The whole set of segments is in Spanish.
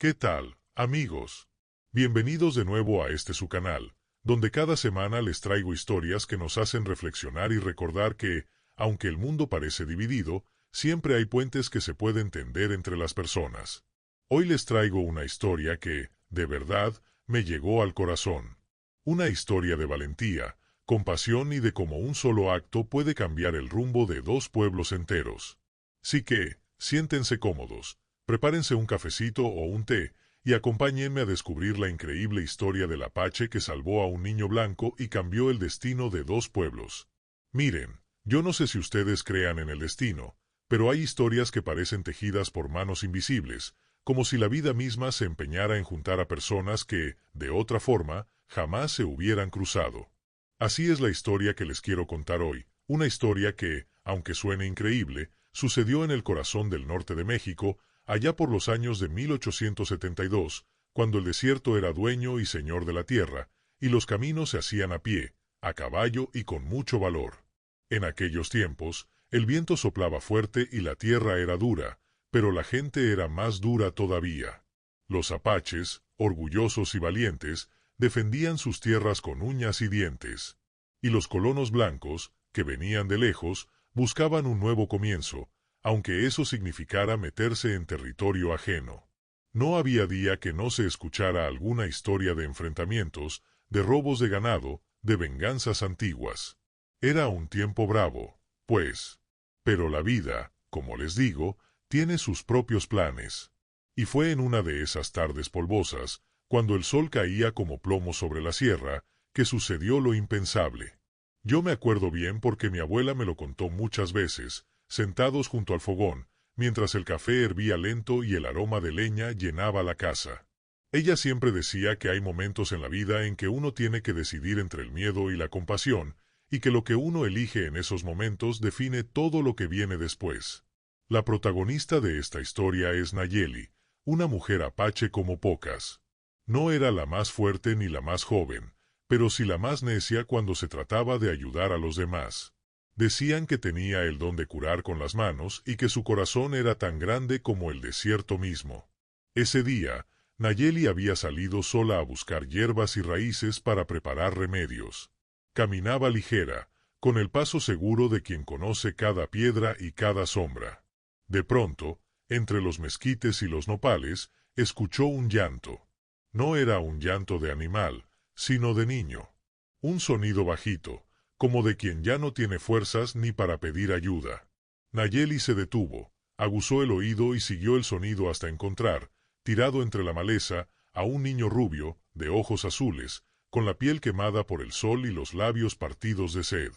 ¿Qué tal, amigos? Bienvenidos de nuevo a este su canal, donde cada semana les traigo historias que nos hacen reflexionar y recordar que, aunque el mundo parece dividido, siempre hay puentes que se pueden tender entre las personas. Hoy les traigo una historia que, de verdad, me llegó al corazón. Una historia de valentía, compasión y de cómo un solo acto puede cambiar el rumbo de dos pueblos enteros. Así que, siéntense cómodos, prepárense un cafecito o un té, y acompáñenme a descubrir la increíble historia del Apache que salvó a un niño blanco y cambió el destino de dos pueblos. Miren, yo no sé si ustedes crean en el destino, pero hay historias que parecen tejidas por manos invisibles, como si la vida misma se empeñara en juntar a personas que, de otra forma, jamás se hubieran cruzado. Así es la historia que les quiero contar hoy, una historia que, aunque suene increíble, sucedió en el corazón del norte de México, allá por los años de 1872, cuando el desierto era dueño y señor de la tierra, y los caminos se hacían a pie, a caballo y con mucho valor. En aquellos tiempos, el viento soplaba fuerte y la tierra era dura, pero la gente era más dura todavía. Los apaches, orgullosos y valientes, defendían sus tierras con uñas y dientes. Y los colonos blancos, que venían de lejos, buscaban un nuevo comienzo, aunque eso significara meterse en territorio ajeno. No había día que no se escuchara alguna historia de enfrentamientos, de robos de ganado, de venganzas antiguas. Era un tiempo bravo, pues. Pero la vida, como les digo, tiene sus propios planes. Y fue en una de esas tardes polvosas, cuando el sol caía como plomo sobre la sierra, que sucedió lo impensable. Yo me acuerdo bien porque mi abuela me lo contó muchas veces, sentados junto al fogón, mientras el café hervía lento y el aroma de leña llenaba la casa. Ella siempre decía que hay momentos en la vida en que uno tiene que decidir entre el miedo y la compasión, y que lo que uno elige en esos momentos define todo lo que viene después. La protagonista de esta historia es Nayeli, una mujer apache como pocas. No era la más fuerte ni la más joven, pero sí la más necia cuando se trataba de ayudar a los demás. Decían que tenía el don de curar con las manos y que su corazón era tan grande como el desierto mismo. Ese día, Nayeli había salido sola a buscar hierbas y raíces para preparar remedios. Caminaba ligera, con el paso seguro de quien conoce cada piedra y cada sombra. De pronto, entre los mezquites y los nopales, escuchó un llanto. No era un llanto de animal, sino de niño. Un sonido bajito, como de quien ya no tiene fuerzas ni para pedir ayuda. Nayeli se detuvo, aguzó el oído y siguió el sonido hasta encontrar, tirado entre la maleza, a un niño rubio, de ojos azules, con la piel quemada por el sol y los labios partidos de sed.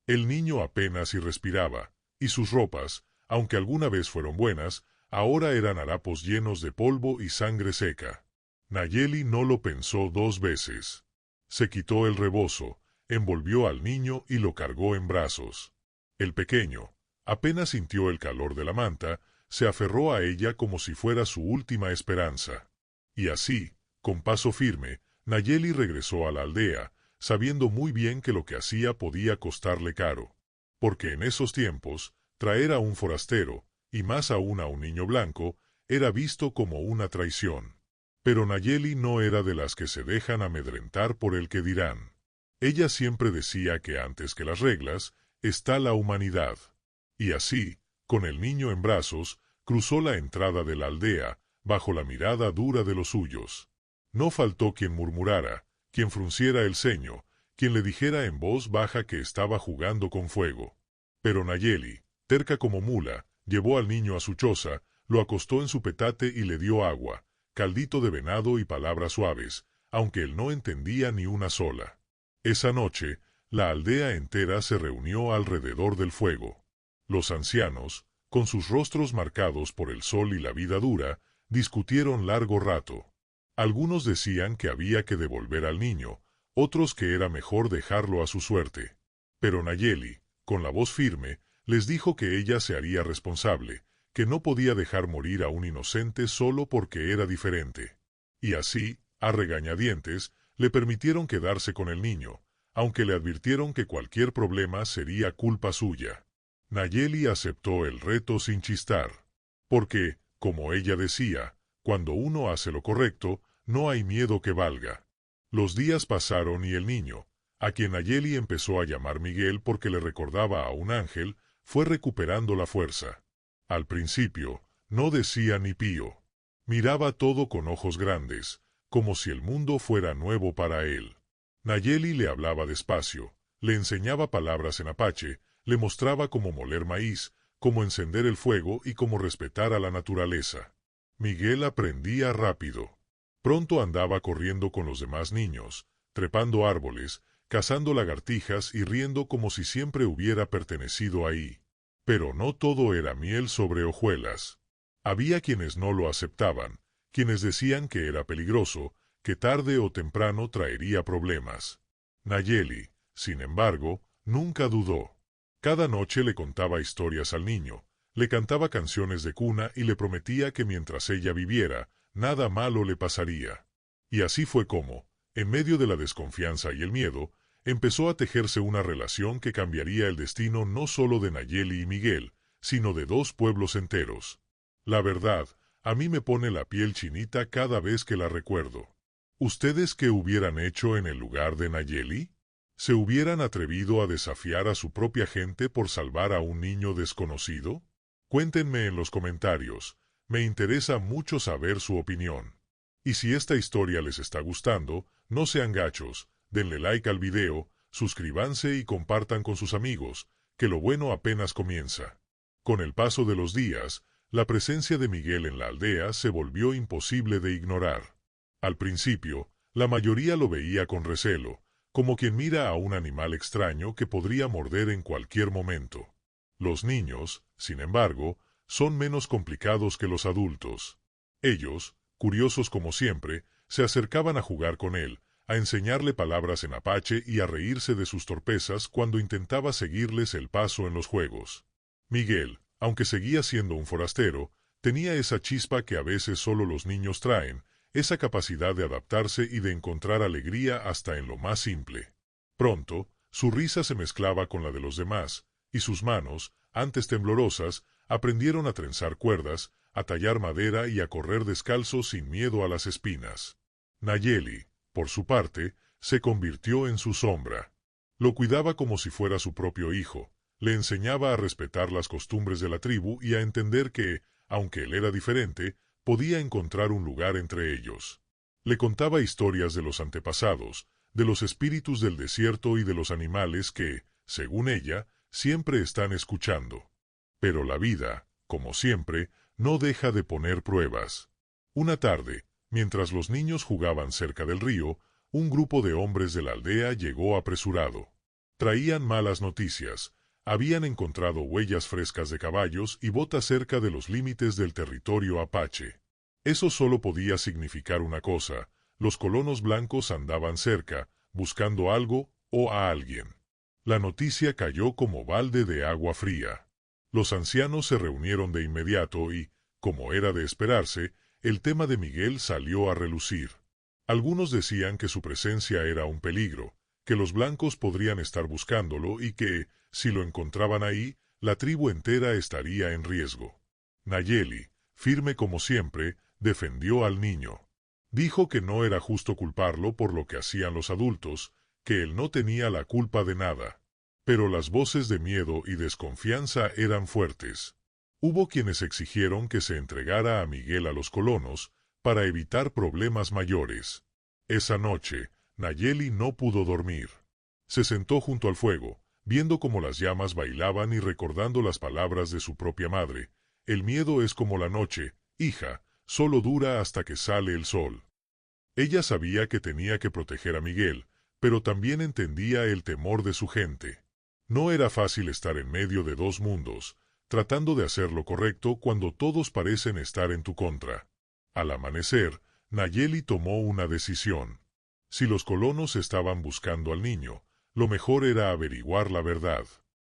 El niño apenas si respiraba, y sus ropas, aunque alguna vez fueron buenas, ahora eran harapos llenos de polvo y sangre seca. Nayeli no lo pensó dos veces. Se quitó el rebozo, envolvió al niño y lo cargó en brazos. El pequeño, apenas sintió el calor de la manta, se aferró a ella como si fuera su última esperanza. Y así, con paso firme, Nayeli regresó a la aldea, sabiendo muy bien que lo que hacía podía costarle caro. Porque en esos tiempos, traer a un forastero, y más aún a un niño blanco, era visto como una traición. Pero Nayeli no era de las que se dejan amedrentar por el que dirán. Ella siempre decía que antes que las reglas, está la humanidad. Y así, con el niño en brazos, cruzó la entrada de la aldea, bajo la mirada dura de los suyos. No faltó quien murmurara, quien frunciera el ceño, quien le dijera en voz baja que estaba jugando con fuego. Pero Nayeli, terca como mula, llevó al niño a su choza, lo acostó en su petate y le dio agua, caldito de venado y palabras suaves, aunque él no entendía ni una sola. Esa noche, la aldea entera se reunió alrededor del fuego. Los ancianos, con sus rostros marcados por el sol y la vida dura, discutieron largo rato. Algunos decían que había que devolver al niño, otros que era mejor dejarlo a su suerte. Pero Nayeli, con la voz firme, les dijo que ella se haría responsable, que no podía dejar morir a un inocente solo porque era diferente. Y así, a regañadientes, le permitieron quedarse con el niño, aunque le advirtieron que cualquier problema sería culpa suya. Nayeli aceptó el reto sin chistar, porque, como ella decía, Cuando uno hace lo correcto, no hay miedo que valga. Los días pasaron y el niño, a quien Nayeli empezó a llamar Miguel porque le recordaba a un ángel, fue recuperando la fuerza. Al principio, no decía ni pío. Miraba todo con ojos grandes, como si el mundo fuera nuevo para él. Nayeli le hablaba despacio, le enseñaba palabras en apache, le mostraba cómo moler maíz, cómo encender el fuego y cómo respetar a la naturaleza. Miguel aprendía rápido. Pronto andaba corriendo con los demás niños, trepando árboles, cazando lagartijas y riendo como si siempre hubiera pertenecido ahí. Pero no todo era miel sobre hojuelas. Había quienes no lo aceptaban, quienes decían que era peligroso, que tarde o temprano traería problemas. Nayeli, sin embargo, nunca dudó. Cada noche le contaba historias al niño, le cantaba canciones de cuna y le prometía que mientras ella viviera, nada malo le pasaría. Y así fue como, en medio de la desconfianza y el miedo, empezó a tejerse una relación que cambiaría el destino no solo de Nayeli y Miguel, sino de 2 pueblos enteros. La verdad, a mí me pone la piel chinita cada vez que la recuerdo. ¿Ustedes qué hubieran hecho en el lugar de Nayeli? ¿Se hubieran atrevido a desafiar a su propia gente por salvar a un niño desconocido? Cuéntenme en los comentarios, me interesa mucho saber su opinión. Y si esta historia les está gustando, no sean gachos, denle like al video, suscríbanse y compartan con sus amigos, que lo bueno apenas comienza. Con el paso de los días, la presencia de Miguel en la aldea se volvió imposible de ignorar. Al principio, la mayoría lo veía con recelo, como quien mira a un animal extraño que podría morder en cualquier momento. Los niños, sin embargo, son menos complicados que los adultos. Ellos, curiosos como siempre, se acercaban a jugar con él, a enseñarle palabras en apache y a reírse de sus torpezas cuando intentaba seguirles el paso en los juegos. Miguel, aunque seguía siendo un forastero, tenía esa chispa que a veces solo los niños traen, esa capacidad de adaptarse y de encontrar alegría hasta en lo más simple. Pronto, su risa se mezclaba con la de los demás, y sus manos, antes temblorosas, aprendieron a trenzar cuerdas, a tallar madera y a correr descalzos sin miedo a las espinas. Nayeli, por su parte, se convirtió en su sombra. Lo cuidaba como si fuera su propio hijo, le enseñaba a respetar las costumbres de la tribu y a entender que, aunque él era diferente, podía encontrar un lugar entre ellos. Le contaba historias de los antepasados, de los espíritus del desierto y de los animales que, según ella, siempre están escuchando. Pero la vida, como siempre, no deja de poner pruebas. Una tarde, mientras los niños jugaban cerca del río, un grupo de hombres de la aldea llegó apresurado. Traían malas noticias. Habían encontrado huellas frescas de caballos y botas cerca de los límites del territorio apache. Eso solo podía significar una cosa: los colonos blancos andaban cerca, buscando algo o a alguien. La noticia cayó como balde de agua fría. Los ancianos se reunieron de inmediato y, como era de esperarse, el tema de Miguel salió a relucir. Algunos decían que su presencia era un peligro, que los blancos podrían estar buscándolo y que, si lo encontraban ahí, la tribu entera estaría en riesgo. Nayeli, firme como siempre, defendió al niño. Dijo que no era justo culparlo por lo que hacían los adultos, que él no tenía la culpa de nada. Pero las voces de miedo y desconfianza eran fuertes. Hubo quienes exigieron que se entregara a Miguel a los colonos para evitar problemas mayores. Esa noche, Nayeli no pudo dormir. Se sentó junto al fuego, viendo cómo las llamas bailaban y recordando las palabras de su propia madre: el miedo es como la noche, hija, solo dura hasta que sale el sol. Ella sabía que tenía que proteger a Miguel, pero también entendía el temor de su gente. No era fácil estar en medio de 2 mundos, tratando de hacer lo correcto cuando todos parecen estar en tu contra. Al amanecer, Nayeli tomó una decisión. Si los colonos estaban buscando al niño, lo mejor era averiguar la verdad.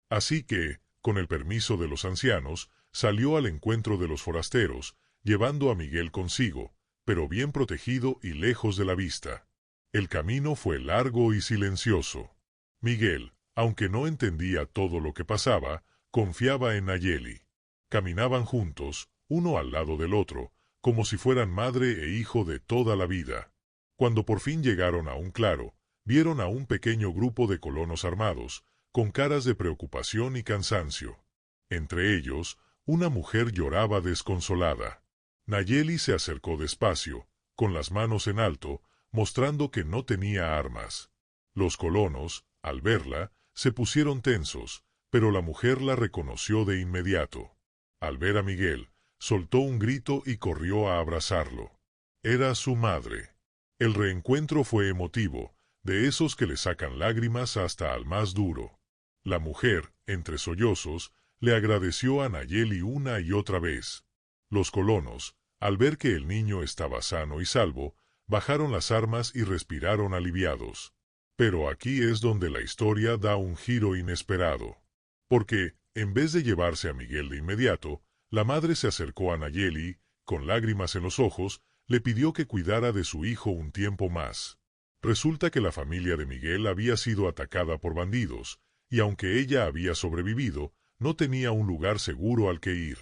Así que, con el permiso de los ancianos, salió al encuentro de los forasteros, llevando a Miguel consigo, pero bien protegido y lejos de la vista. El camino fue largo y silencioso. Miguel, aunque no entendía todo lo que pasaba, confiaba en Nayeli. Caminaban juntos, uno al lado del otro, como si fueran madre e hijo de toda la vida. Cuando por fin llegaron a un claro, vieron a un pequeño grupo de colonos armados, con caras de preocupación y cansancio. Entre ellos, una mujer lloraba desconsolada. Nayeli se acercó despacio, con las manos en alto, mostrando que no tenía armas. Los colonos, al verla, se pusieron tensos, pero la mujer la reconoció de inmediato. Al ver a Miguel, soltó un grito y corrió a abrazarlo. Era su madre. El reencuentro fue emotivo, de esos que le sacan lágrimas hasta al más duro. La mujer, entre sollozos, le agradeció a Nayeli una y otra vez. Los colonos, al ver que el niño estaba sano y salvo, bajaron las armas y respiraron aliviados. Pero aquí es donde la historia da un giro inesperado. Porque, en vez de llevarse a Miguel de inmediato, la madre se acercó a Nayeli, con lágrimas en los ojos, le pidió que cuidara de su hijo un tiempo más. Resulta que la familia de Miguel había sido atacada por bandidos, y aunque ella había sobrevivido, no tenía un lugar seguro al que ir.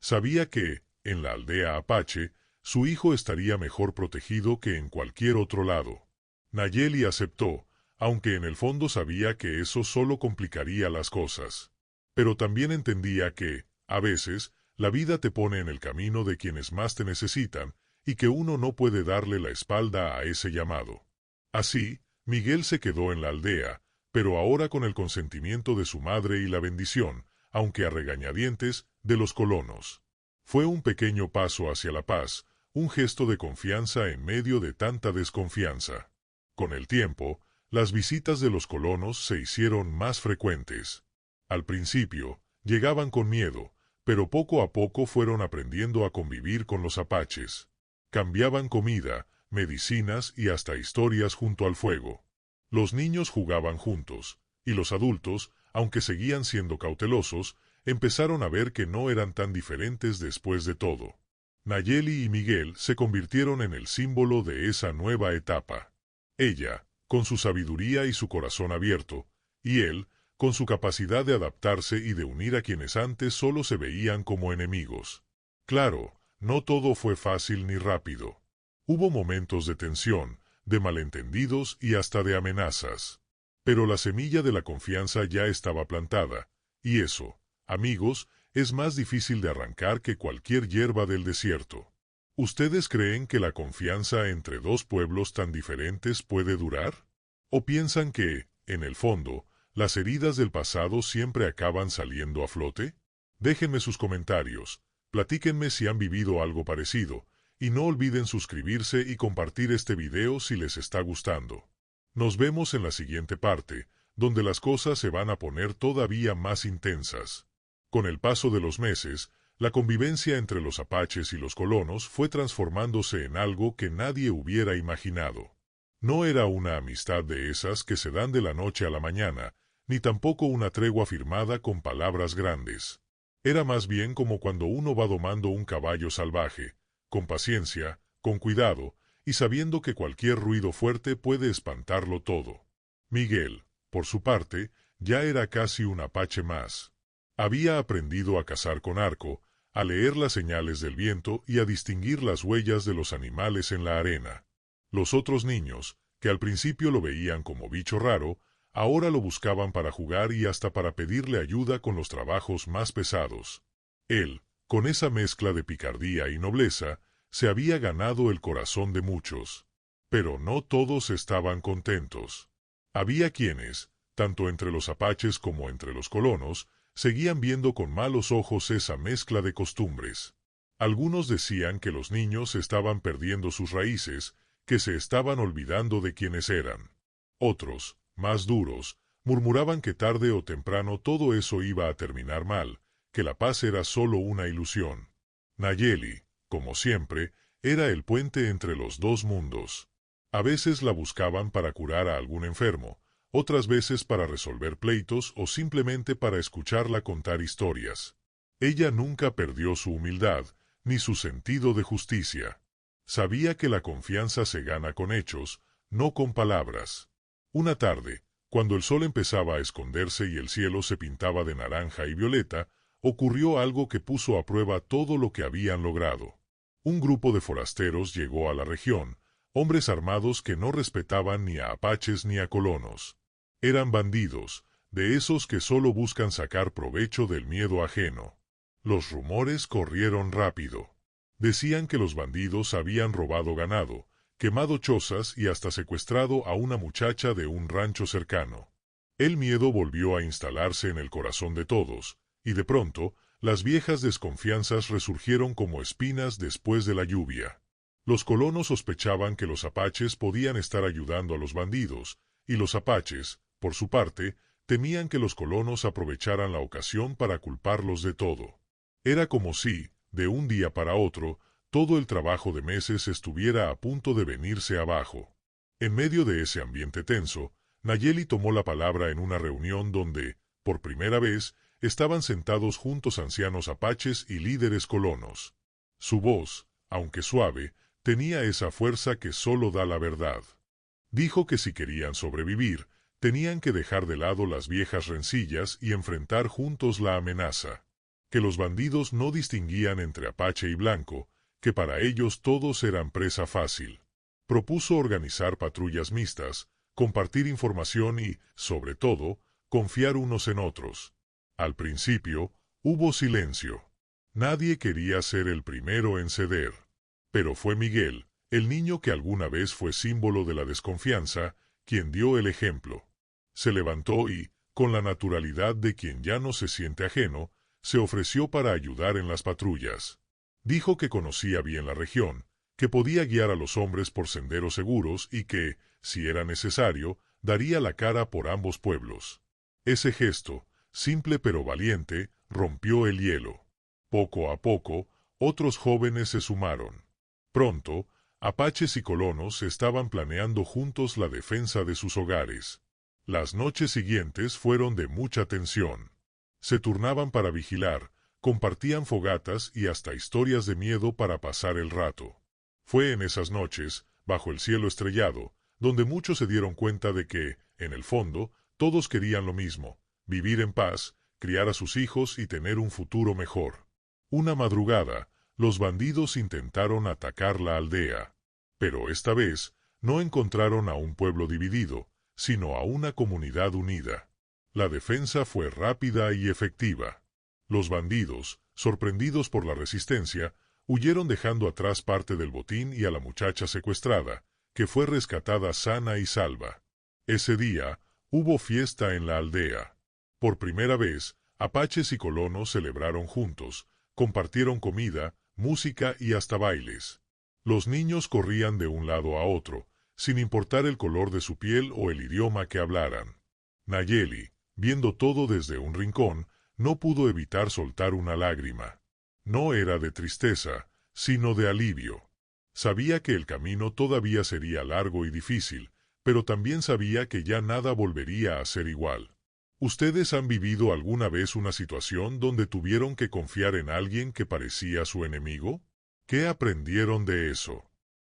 Sabía que, en la aldea Apache, su hijo estaría mejor protegido que en cualquier otro lado. Nayeli aceptó, aunque en el fondo sabía que eso solo complicaría las cosas. Pero también entendía que, a veces, la vida te pone en el camino de quienes más te necesitan, y que uno no puede darle la espalda a ese llamado. Así, Miguel se quedó en la aldea, pero ahora con el consentimiento de su madre y la bendición, aunque a regañadientes, de los colonos. Fue un pequeño paso hacia la paz, un gesto de confianza en medio de tanta desconfianza. Con el tiempo, las visitas de los colonos se hicieron más frecuentes. Al principio, llegaban con miedo, pero poco a poco fueron aprendiendo a convivir con los apaches. Cambiaban comida, medicinas y hasta historias junto al fuego. Los niños jugaban juntos, y los adultos, aunque seguían siendo cautelosos, empezaron a ver que no eran tan diferentes después de todo. Nayeli y Miguel se convirtieron en el símbolo de esa nueva etapa. Ella, con su sabiduría y su corazón abierto, y él, con su capacidad de adaptarse y de unir a quienes antes solo se veían como enemigos. Claro, no todo fue fácil ni rápido. Hubo momentos de tensión, de malentendidos y hasta de amenazas. Pero la semilla de la confianza ya estaba plantada, y eso, amigos, es más difícil de arrancar que cualquier hierba del desierto. ¿Ustedes creen que la confianza entre dos pueblos tan diferentes puede durar? ¿O piensan que, en el fondo, las heridas del pasado siempre acaban saliendo a flote? Déjenme sus comentarios, platíquenme si han vivido algo parecido, y no olviden suscribirse y compartir este video si les está gustando. Nos vemos en la siguiente parte, donde las cosas se van a poner todavía más intensas. Con el paso de los meses, la convivencia entre los apaches y los colonos fue transformándose en algo que nadie hubiera imaginado. No era una amistad de esas que se dan de la noche a la mañana, ni tampoco una tregua firmada con palabras grandes. Era más bien como cuando uno va domando un caballo salvaje, con paciencia, con cuidado, y sabiendo que cualquier ruido fuerte puede espantarlo todo. Miguel, por su parte, ya era casi un apache más. Había aprendido a cazar con arco, a leer las señales del viento y a distinguir las huellas de los animales en la arena. Los otros niños, que al principio lo veían como bicho raro, ahora lo buscaban para jugar y hasta para pedirle ayuda con los trabajos más pesados. Él, con esa mezcla de picardía y nobleza, se había ganado el corazón de muchos. Pero no todos estaban contentos. Había quienes, tanto entre los apaches como entre los colonos, seguían viendo con malos ojos esa mezcla de costumbres. Algunos decían que los niños estaban perdiendo sus raíces, que se estaban olvidando de quienes eran. Otros, más duros, murmuraban que tarde o temprano todo eso iba a terminar mal, que la paz era solo una ilusión. Nayeli, como siempre, era el puente entre los dos mundos. A veces la buscaban para curar a algún enfermo, otras veces para resolver pleitos o simplemente para escucharla contar historias. Ella nunca perdió su humildad, ni su sentido de justicia. Sabía que la confianza se gana con hechos, no con palabras. Una tarde, cuando el sol empezaba a esconderse y el cielo se pintaba de naranja y violeta, ocurrió algo que puso a prueba todo lo que habían logrado. Un grupo de forasteros llegó a la región, hombres armados que no respetaban ni a apaches ni a colonos. Eran bandidos, de esos que solo buscan sacar provecho del miedo ajeno. Los rumores corrieron rápido. Decían que los bandidos habían robado ganado, quemado chozas y hasta secuestrado a una muchacha de un rancho cercano. El miedo volvió a instalarse en el corazón de todos, y de pronto, las viejas desconfianzas resurgieron como espinas después de la lluvia. Los colonos sospechaban que los apaches podían estar ayudando a los bandidos, y los apaches, por su parte, temían que los colonos aprovecharan la ocasión para culparlos de todo. Era como si, de un día para otro, todo el trabajo de meses estuviera a punto de venirse abajo. En medio de ese ambiente tenso, Nayeli tomó la palabra en una reunión donde, por primera vez, estaban sentados juntos ancianos apaches y líderes colonos. Su voz, aunque suave, tenía esa fuerza que solo da la verdad. Dijo que si querían sobrevivir, tenían que dejar de lado las viejas rencillas y enfrentar juntos la amenaza. Que los bandidos no distinguían entre apache y blanco, que para ellos todos eran presa fácil. Propuso organizar patrullas mixtas, compartir información y, sobre todo, confiar unos en otros. Al principio, hubo silencio. Nadie quería ser el primero en ceder. Pero fue Miguel, el niño que alguna vez fue símbolo de la desconfianza, quien dio el ejemplo. Se levantó y, con la naturalidad de quien ya no se siente ajeno, se ofreció para ayudar en las patrullas. Dijo que conocía bien la región, que podía guiar a los hombres por senderos seguros y que, si era necesario, daría la cara por ambos pueblos. Ese gesto, simple pero valiente, rompió el hielo. Poco a poco, otros jóvenes se sumaron. Pronto, apaches y colonos estaban planeando juntos la defensa de sus hogares. Las noches siguientes fueron de mucha tensión. Se turnaban para vigilar, compartían fogatas y hasta historias de miedo para pasar el rato. Fue en esas noches, bajo el cielo estrellado, donde muchos se dieron cuenta de que, en el fondo, todos querían lo mismo: vivir en paz, criar a sus hijos y tener un futuro mejor. Una madrugada, los bandidos intentaron atacar la aldea. Pero esta vez, no encontraron a un pueblo dividido, sino a una comunidad unida. La defensa fue rápida y efectiva. Los bandidos, sorprendidos por la resistencia, huyeron dejando atrás parte del botín y a la muchacha secuestrada, que fue rescatada sana y salva. Ese día, hubo fiesta en la aldea. Por primera vez, apaches y colonos celebraron juntos, compartieron comida, música y hasta bailes. Los niños corrían de un lado a otro, sin importar el color de su piel o el idioma que hablaran. Nayeli, viendo todo desde un rincón, no pudo evitar soltar una lágrima. No era de tristeza, sino de alivio. Sabía que el camino todavía sería largo y difícil, pero también sabía que ya nada volvería a ser igual. ¿Ustedes han vivido alguna vez una situación donde tuvieron que confiar en alguien que parecía su enemigo? ¿Qué aprendieron de eso?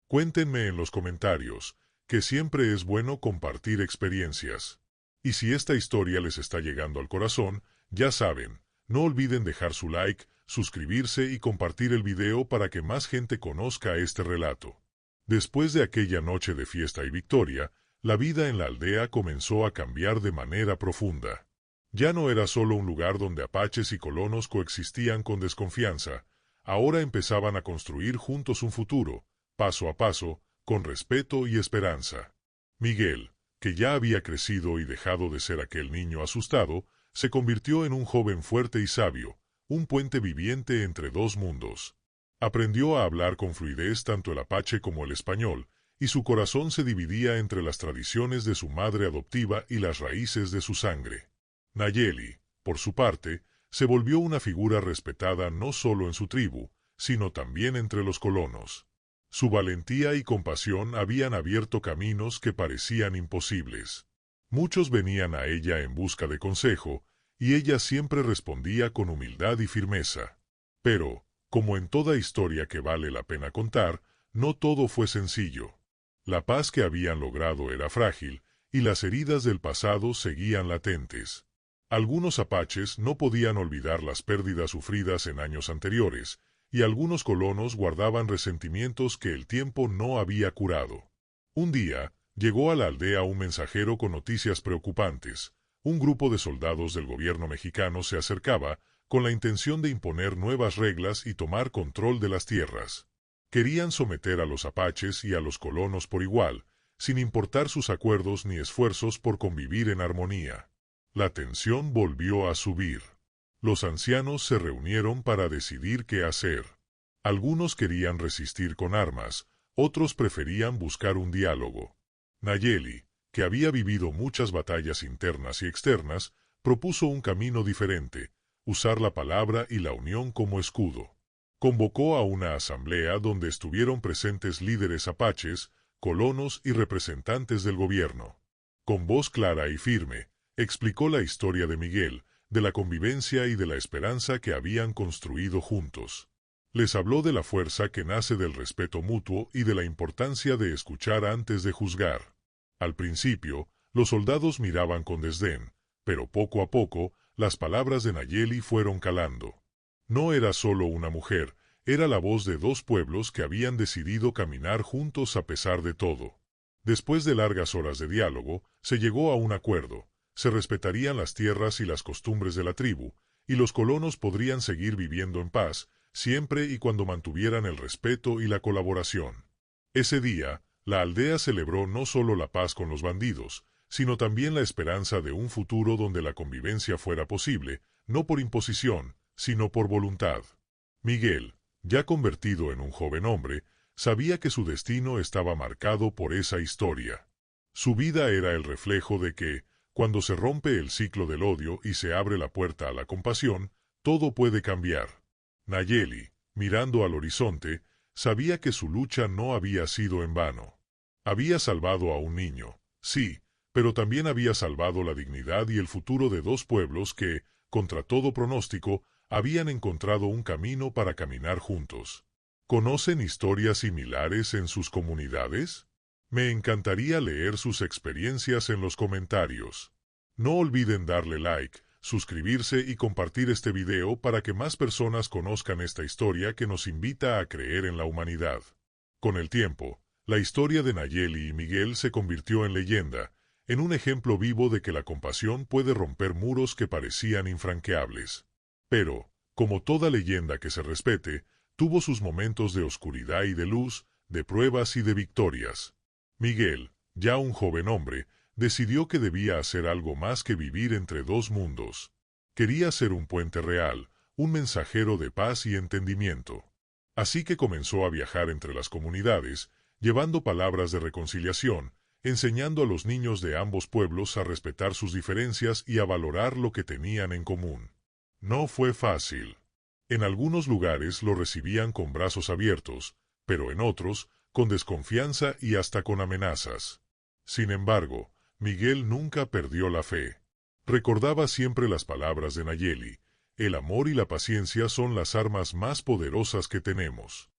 Cuéntenme en los comentarios, que siempre es bueno compartir experiencias. Y si esta historia les está llegando al corazón, ya saben, no olviden dejar su like, suscribirse y compartir el video para que más gente conozca este relato. Después de aquella noche de fiesta y victoria, la vida en la aldea comenzó a cambiar de manera profunda. Ya no era solo un lugar donde apaches y colonos coexistían con desconfianza, ahora empezaban a construir juntos un futuro, paso a paso, con respeto y esperanza. Miguel, que ya había crecido y dejado de ser aquel niño asustado, se convirtió en un joven fuerte y sabio, un puente viviente entre dos mundos. Aprendió a hablar con fluidez tanto el apache como el español, y su corazón se dividía entre las tradiciones de su madre adoptiva y las raíces de su sangre. Nayeli, por su parte, se volvió una figura respetada no solo en su tribu, sino también entre los colonos. Su valentía y compasión habían abierto caminos que parecían imposibles. Muchos venían a ella en busca de consejo, y ella siempre respondía con humildad y firmeza. Pero, como en toda historia que vale la pena contar, no todo fue sencillo. La paz que habían logrado era frágil, y las heridas del pasado seguían latentes. Algunos apaches no podían olvidar las pérdidas sufridas en años anteriores, y algunos colonos guardaban resentimientos que el tiempo no había curado. Un día, llegó a la aldea un mensajero con noticias preocupantes. Un grupo de soldados del gobierno mexicano se acercaba con la intención de imponer nuevas reglas y tomar control de las tierras. Querían someter a los apaches y a los colonos por igual, sin importar sus acuerdos ni esfuerzos por convivir en armonía. La tensión volvió a subir. Los ancianos se reunieron para decidir qué hacer. Algunos querían resistir con armas, otros preferían buscar un diálogo. Nayeli, que había vivido muchas batallas internas y externas, propuso un camino diferente: usar la palabra y la unión como escudo. Convocó a una asamblea donde estuvieron presentes líderes apaches, colonos y representantes del gobierno. Con voz clara y firme, explicó la historia de Miguel, de la convivencia y de la esperanza que habían construido juntos. Les habló de la fuerza que nace del respeto mutuo y de la importancia de escuchar antes de juzgar. Al principio, los soldados miraban con desdén, pero poco a poco, las palabras de Nayeli fueron calando. No era solo una mujer, era la voz de dos pueblos que habían decidido caminar juntos a pesar de todo. Después de largas horas de diálogo, se llegó a un acuerdo: se respetarían las tierras y las costumbres de la tribu, y los colonos podrían seguir viviendo en paz, siempre y cuando mantuvieran el respeto y la colaboración. Ese día, la aldea celebró no solo la paz con los bandidos, sino también la esperanza de un futuro donde la convivencia fuera posible, no por imposición, sino por voluntad. Miguel, ya convertido en un joven hombre, sabía que su destino estaba marcado por esa historia. Su vida era el reflejo de que, cuando se rompe el ciclo del odio y se abre la puerta a la compasión, todo puede cambiar. Nayeli, mirando al horizonte, sabía que su lucha no había sido en vano. Había salvado a un niño, sí, pero también había salvado la dignidad y el futuro de dos pueblos que, contra todo pronóstico, habían encontrado un camino para caminar juntos. ¿Conocen historias similares en sus comunidades? Me encantaría leer sus experiencias en los comentarios. No olviden darle like, suscribirse y compartir este video para que más personas conozcan esta historia que nos invita a creer en la humanidad. Con el tiempo, la historia de Nayeli y Miguel se convirtió en leyenda, en un ejemplo vivo de que la compasión puede romper muros que parecían infranqueables. Pero, como toda leyenda que se respete, tuvo sus momentos de oscuridad y de luz, de pruebas y de victorias. Miguel, ya un joven hombre, decidió que debía hacer algo más que vivir entre dos mundos. Quería ser un puente real, un mensajero de paz y entendimiento. Así que comenzó a viajar entre las comunidades, llevando palabras de reconciliación, enseñando a los niños de ambos pueblos a respetar sus diferencias y a valorar lo que tenían en común. No fue fácil. En algunos lugares lo recibían con brazos abiertos, pero en otros, con desconfianza y hasta con amenazas. Sin embargo, Miguel nunca perdió la fe. Recordaba siempre las palabras de Nayeli: el amor y la paciencia son las armas más poderosas que tenemos.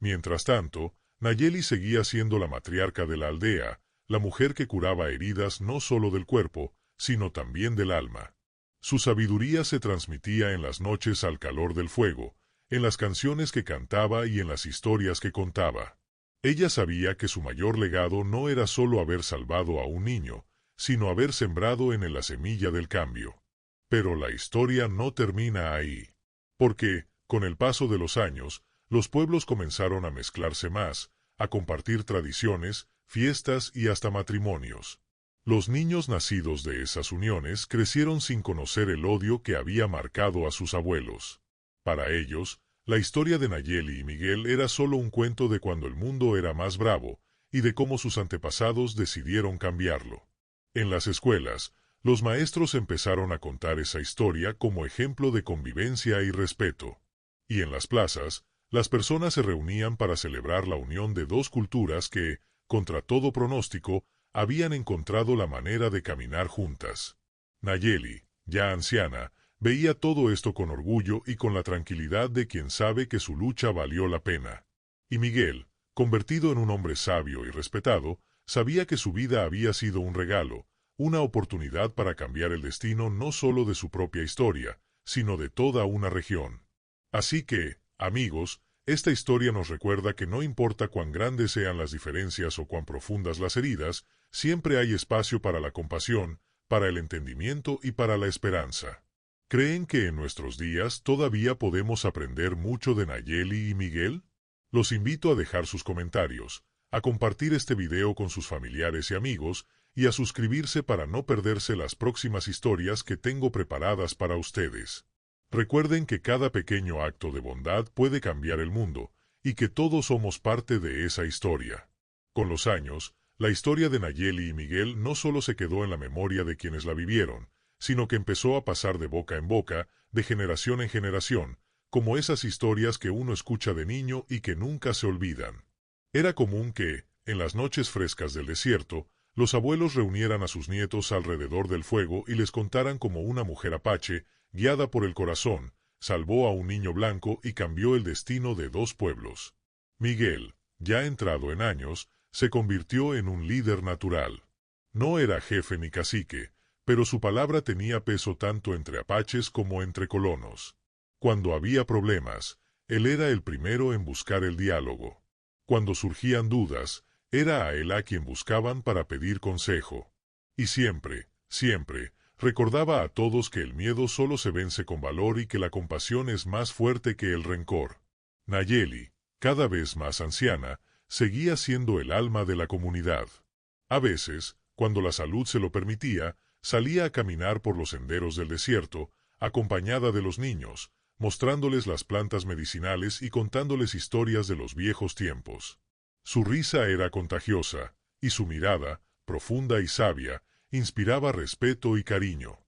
Mientras tanto, Nayeli seguía siendo la matriarca de la aldea, la mujer que curaba heridas no solo del cuerpo, sino también del alma. Su sabiduría se transmitía en las noches al calor del fuego, en las canciones que cantaba y en las historias que contaba. Ella sabía que su mayor legado no era solo haber salvado a un niño, sino haber sembrado en él la semilla del cambio. Pero la historia no termina ahí. Porque, con el paso de los años, los pueblos comenzaron a mezclarse más, a compartir tradiciones, fiestas y hasta matrimonios. Los niños nacidos de esas uniones crecieron sin conocer el odio que había marcado a sus abuelos. Para ellos, la historia de Nayeli y Miguel era solo un cuento de cuando el mundo era más bravo, y de cómo sus antepasados decidieron cambiarlo. En las escuelas, los maestros empezaron a contar esa historia como ejemplo de convivencia y respeto. Y en las plazas, las personas se reunían para celebrar la unión de dos culturas que, contra todo pronóstico, habían encontrado la manera de caminar juntas. Nayeli, ya anciana, veía todo esto con orgullo y con la tranquilidad de quien sabe que su lucha valió la pena. Y Miguel, convertido en un hombre sabio y respetado, sabía que su vida había sido un regalo, una oportunidad para cambiar el destino no solo de su propia historia, sino de toda una región. Así que, Amigos, esta historia nos recuerda que no importa cuán grandes sean las diferencias o cuán profundas las heridas, siempre hay espacio para la compasión, para el entendimiento y para la esperanza. ¿Creen que en nuestros días todavía podemos aprender mucho de Nayeli y Miguel? Los invito a dejar sus comentarios, a compartir este video con sus familiares y amigos, y a suscribirse para no perderse las próximas historias que tengo preparadas para ustedes. Recuerden que cada pequeño acto de bondad puede cambiar el mundo, y que todos somos parte de esa historia. Con los años, la historia de Nayeli y Miguel no solo se quedó en la memoria de quienes la vivieron, sino que empezó a pasar de boca en boca, de generación en generación, como esas historias que uno escucha de niño y que nunca se olvidan. Era común que, en las noches frescas del desierto, los abuelos reunieran a sus nietos alrededor del fuego y les contaran cómo una mujer apache, guiada por el corazón, salvó a un niño blanco y cambió el destino de 2 pueblos. Miguel, ya entrado en años, se convirtió en un líder natural. No era jefe ni cacique, pero su palabra tenía peso tanto entre apaches como entre colonos. Cuando había problemas, él era el primero en buscar el diálogo. Cuando surgían dudas, era a él a quien buscaban para pedir consejo. Y siempre, siempre, recordaba a todos que el miedo solo se vence con valor y que la compasión es más fuerte que el rencor. Nayeli, cada vez más anciana, seguía siendo el alma de la comunidad. A veces, cuando la salud se lo permitía, salía a caminar por los senderos del desierto, acompañada de los niños, mostrándoles las plantas medicinales y contándoles historias de los viejos tiempos. Su risa era contagiosa, y su mirada, profunda y sabia, inspiraba respeto y cariño.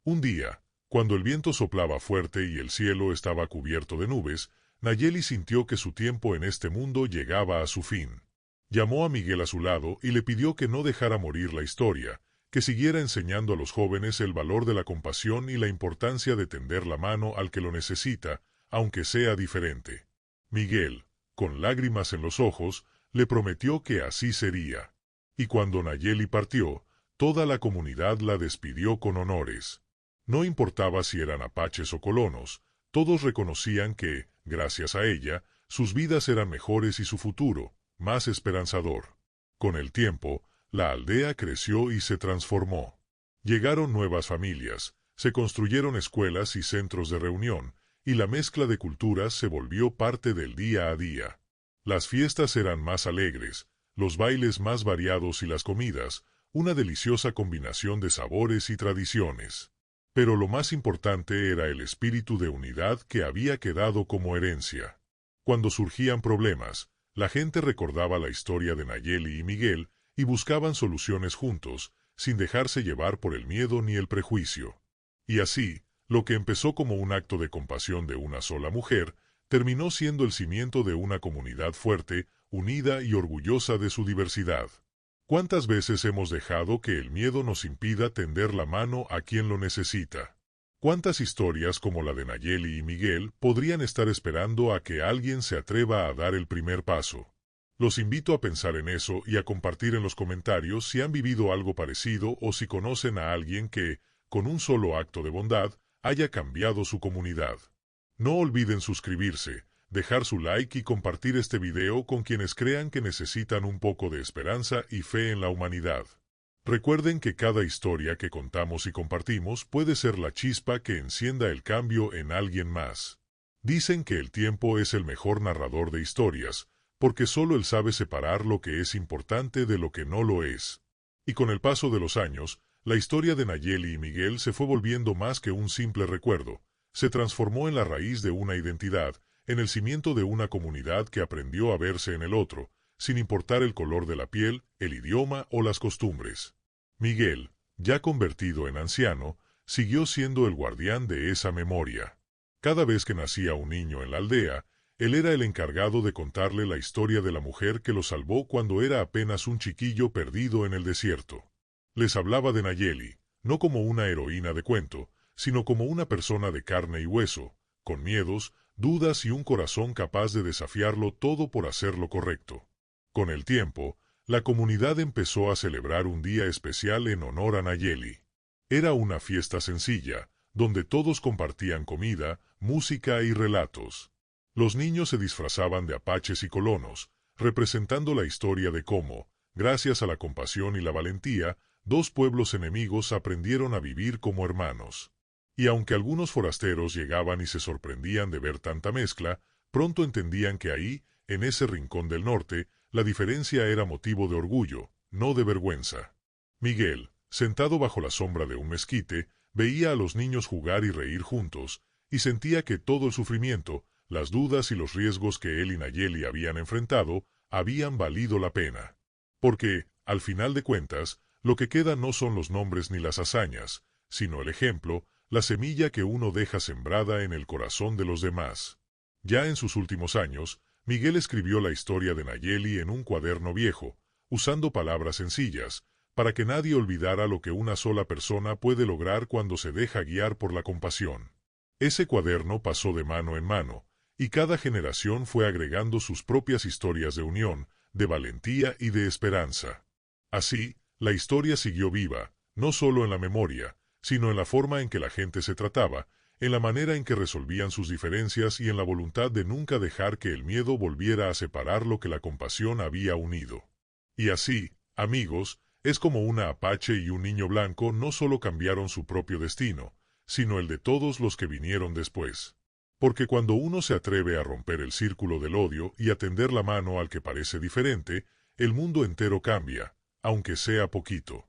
Un día, cuando el viento soplaba fuerte y el cielo estaba cubierto de nubes, Nayeli sintió que su tiempo en este mundo llegaba a su fin. Llamó a Miguel a su lado y le pidió que no dejara morir la historia, que siguiera enseñando a los jóvenes el valor de la compasión y la importancia de tender la mano al que lo necesita, aunque sea diferente. Miguel, con lágrimas en los ojos, le prometió que así sería. Y cuando Nayeli partió, toda la comunidad la despidió con honores. No importaba si eran apaches o colonos, todos reconocían que, gracias a ella, sus vidas eran mejores y su futuro, más esperanzador. Con el tiempo, la aldea creció y se transformó. Llegaron nuevas familias, se construyeron escuelas y centros de reunión, y la mezcla de culturas se volvió parte del día a día. Las fiestas eran más alegres, los bailes más variados y las comidas, una deliciosa combinación de sabores y tradiciones. Pero lo más importante era el espíritu de unidad que había quedado como herencia. Cuando surgían problemas, la gente recordaba la historia de Nayeli y Miguel y buscaban soluciones juntos, sin dejarse llevar por el miedo ni el prejuicio. Y así, lo que empezó como un acto de compasión de una sola mujer, terminó siendo el cimiento de una comunidad fuerte, unida y orgullosa de su diversidad. ¿Cuántas veces hemos dejado que el miedo nos impida tender la mano a quien lo necesita? ¿Cuántas historias como la de Nayeli y Miguel podrían estar esperando a que alguien se atreva a dar el primer paso? Los invito a pensar en eso y a compartir en los comentarios si han vivido algo parecido o si conocen a alguien que, con un solo acto de bondad, haya cambiado su comunidad. No olviden suscribirse, dejar su like y compartir este video con quienes crean que necesitan un poco de esperanza y fe en la humanidad. Recuerden que cada historia que contamos y compartimos puede ser la chispa que encienda el cambio en alguien más. Dicen que el tiempo es el mejor narrador de historias, porque solo él sabe separar lo que es importante de lo que no lo es. Y con el paso de los años, la historia de Nayeli y Miguel se fue volviendo más que un simple recuerdo, se transformó en la raíz de una identidad, en el cimiento de una comunidad que aprendió a verse en el otro, sin importar el color de la piel, el idioma o las costumbres. Miguel, ya convertido en anciano, siguió siendo el guardián de esa memoria. Cada vez que nacía un niño en la aldea, él era el encargado de contarle la historia de la mujer que lo salvó cuando era apenas un chiquillo perdido en el desierto. Les hablaba de Nayeli, no como una heroína de cuento, sino como una persona de carne y hueso, con miedos, dudas y un corazón capaz de desafiarlo todo por hacer lo correcto. Con el tiempo, la comunidad empezó a celebrar un día especial en honor a Nayeli. Era una fiesta sencilla, donde todos compartían comida, música y relatos. Los niños se disfrazaban de apaches y colonos, representando la historia de cómo, gracias a la compasión y la valentía, dos pueblos enemigos aprendieron a vivir como hermanos. Y aunque algunos forasteros llegaban y se sorprendían de ver tanta mezcla, pronto entendían que ahí, en ese rincón del norte, la diferencia era motivo de orgullo, no de vergüenza. Miguel, sentado bajo la sombra de un mezquite, veía a los niños jugar y reír juntos, y sentía que todo el sufrimiento, las dudas y los riesgos que él y Nayeli habían enfrentado, habían valido la pena. Porque, al final de cuentas, lo que queda no son los nombres ni las hazañas, sino el ejemplo, la semilla que uno deja sembrada en el corazón de los demás. Ya en sus últimos años, Miguel escribió la historia de Nayeli en un cuaderno viejo, usando palabras sencillas, para que nadie olvidara lo que una sola persona puede lograr cuando se deja guiar por la compasión. Ese cuaderno pasó de mano en mano, y cada generación fue agregando sus propias historias de unión, de valentía y de esperanza. Así, la historia siguió viva, no solo en la memoria, sino en la forma en que la gente se trataba, en la manera en que resolvían sus diferencias y en la voluntad de nunca dejar que el miedo volviera a separar lo que la compasión había unido. Y así, amigos, es como una apache y un niño blanco no solo cambiaron su propio destino, sino el de todos los que vinieron después. Porque cuando uno se atreve a romper el círculo del odio y a tender la mano al que parece diferente, el mundo entero cambia, aunque sea poquito.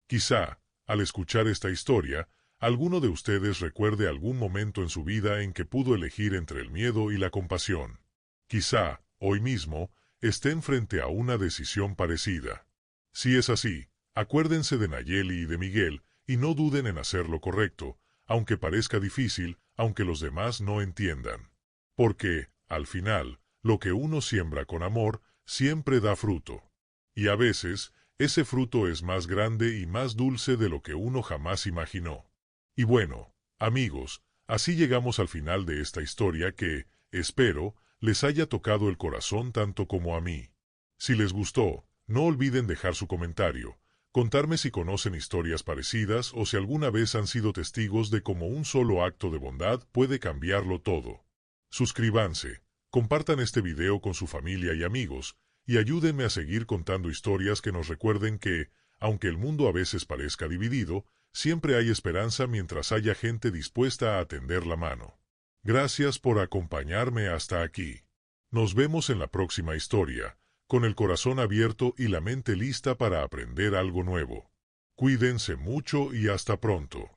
Quizá, al escuchar esta historia, alguno de ustedes recuerde algún momento en su vida en que pudo elegir entre el miedo y la compasión. Quizá, hoy mismo, estén frente a una decisión parecida. Si es así, acuérdense de Nayeli y de Miguel, y no duden en hacer lo correcto, aunque parezca difícil, aunque los demás no entiendan. Porque, al final, lo que uno siembra con amor, siempre da fruto. Y a veces, ese fruto es más grande y más dulce de lo que uno jamás imaginó. Y bueno, amigos, así llegamos al final de esta historia que, espero, les haya tocado el corazón tanto como a mí. Si les gustó, no olviden dejar su comentario, contarme si conocen historias parecidas o si alguna vez han sido testigos de cómo un solo acto de bondad puede cambiarlo todo. Suscríbanse, compartan este video con su familia y amigos, y ayúdenme a seguir contando historias que nos recuerden que, aunque el mundo a veces parezca dividido, siempre hay esperanza mientras haya gente dispuesta a tender la mano. Gracias por acompañarme hasta aquí. Nos vemos en la próxima historia, con el corazón abierto y la mente lista para aprender algo nuevo. Cuídense mucho y hasta pronto.